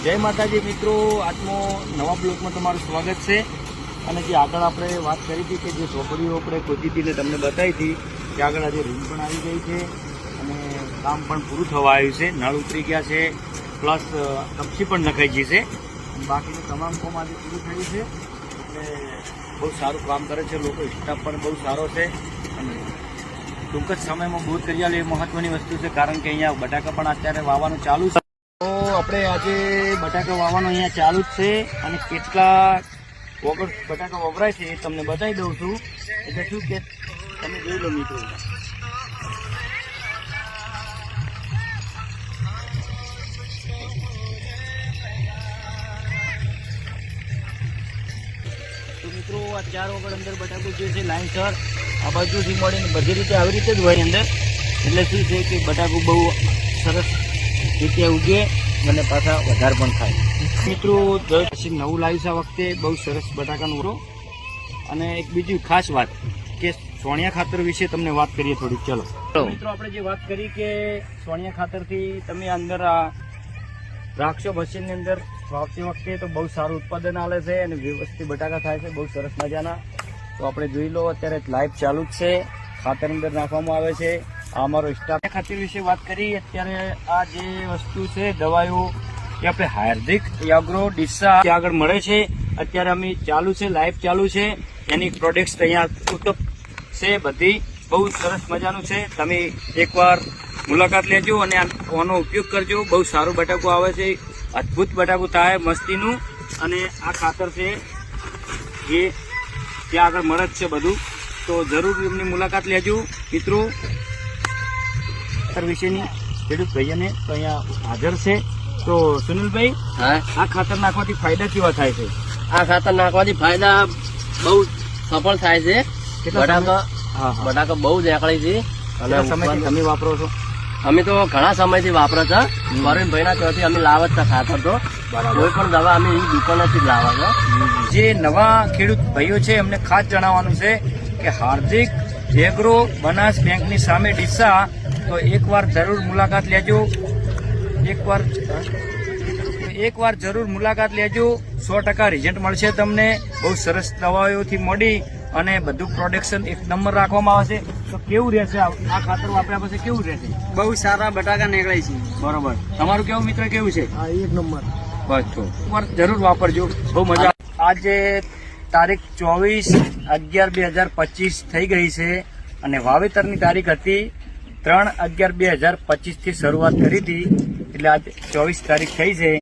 જય માતાજી મિત્રો, આજનો નવા બ્લોગમાં તમારું સ્વાગત છે। અને જે આગળ આપણે વાત કરી હતી કે જે ઝોપડીઓ આપણે ખોદી હતી ને તમને બતાવી હતી કે આગળ આજે રીંગ પણ આવી ગઈ છે અને કામ પણ પૂરું થવા આવ્યું છે। નળ ઉતરી ગયા છે, પ્લસ કપચી પણ નખાઈ ગઈ છે। બાકીનું તમામ કામ આજે પૂરું થયું છે એટલે બહુ સારું કામ કરે છે લોકો, સ્ટાફ પણ બહુ સારો છે અને ટૂંક જ સમયમાં બહુ કરિયાલ એ મહત્વની વસ્તુ છે, કારણ કે અહીંયા બટાકા પણ અત્યારે વાવવાનું ચાલુ છે। તો આપણે આજે બટાકા વાવવાનું અહીંયા ચાલુ જ છે અને કેટલા બટાકા વપરાય છે એ તમને બતાવી દઉં છું। એટલે શું કે તમે જોઈ લો મિત્રો। તો મિત્રો આ 4 વગર અંદર બટાકું જે છે લાઈનસર આ બાજુથી મળીને બધી રીતે આવી રીતે જ હોય અંદર। એટલે શું છે કે બટાકું બહુ સરસ રીતે ઉગે અને પાછા વધારે પણ થાય। મિત્રો પછી નવું લાવ્યું છે આ વખતે, બહુ સરસ બટાકાનું ઉરો। અને એક બીજી ખાસ વાત કે સોણિયા ખાતર વિશે તમને વાત કરીએ થોડીક। ચલો મિત્રો, આપણે જે વાત કરી કે સોણિયા ખાતરથી તમે અંદર આ દ્રાક્ષો ભસીની અંદર વાવતી વખતે તો બહુ સારું ઉત્પાદન આવે છે અને વ્યવસ્થિત બટાકા થાય છે, બહુ સરસ મજાના। તો આપણે જોઈ લો, અત્યારે લાઈવ ચાલુ જ છે, ખાતર અંદર નાખવામાં આવે છે। આ અમારો સ્ટાફ ખાતર વિશે વાત કરી। અત્યારે આ જે વસ્તુ છે દવાઓ એ આપણે હાર્દિક એગ્રો ડીસા આગળ મળે છે। અત્યારે અમે ચાલુ છે, લાઈવ ચાલુ છે, એની પ્રોડક્ટ્સ અહીંયા ઉત્તપ છે, બધી બહુ સરસ મજાનું છે। તમે એકવાર મુલાકાત લેજો અને આનો ઉપયોગ કરજો, બહુ સારું બટાકું આવે છે, અદ્ભુત બટાકું થાય મસ્તીનું। અને આ ખાતર છે એ ત્યાં આગળ મળે જ છે બધું, તો જરૂર એમની મુલાકાત લેજો મિત્રો। ખાતર વિશેની ખેડૂત ભાઈઓને તો અહીંયા હાજર છે। તો સુનિલભાઈ, આ ખાતર નાખવાથી ફાયદા કેવા થાય છે? આ ખાતર નાખવાથી ફાયદા બહુ સફળ થાય છે। બટાકા બહુ જ નીકળી છે અને સમયથી તમે વાપરો છો? અમે તો ઘણા સમયથી વાપરો છે, વરુણભાઈ ના ત્યાંથી અમે લાવે છે ખાતર। તો કોઈ પણ દવા અમે એ દુકાનેથી જ લાવે છે। જે નવા ખેડૂત ભાઈઓ છે એમને ખાસ જણાવવાનું છે કે હાર્દિક એગ્રો બનાસ બેંકની સામે ડીસા, તો એકવાર જરૂર મુલાકાત લેજો। એકવાર જરૂર મુલાકાત લેજો, 100% રિઝલ્ટ મળશે તમને। બહુ સરસ દવાઓથી મળી અને બધું પ્રોડક્શન એક નંબર રાખવામાં આવે છે। તો કેવું રહેશે આ ખાતર વાપર્યા પછી કેવું રહેશે? બહુ સારા બટાકા નીકળે છે। બરોબર, તમારું કેવું મિત્ર કેવું છે? એક નંબર। બસ તો એકવાર જરૂર વાપરજો, બહુ મજા। આજે તારીખ 24/11/2025 થઈ ગઈ છે અને વાવેતરની તારીખ હતી 3/11/2025 થી શરૂઆત કરી હતી, એટલે આજે 24 તારીખ થઈ છે।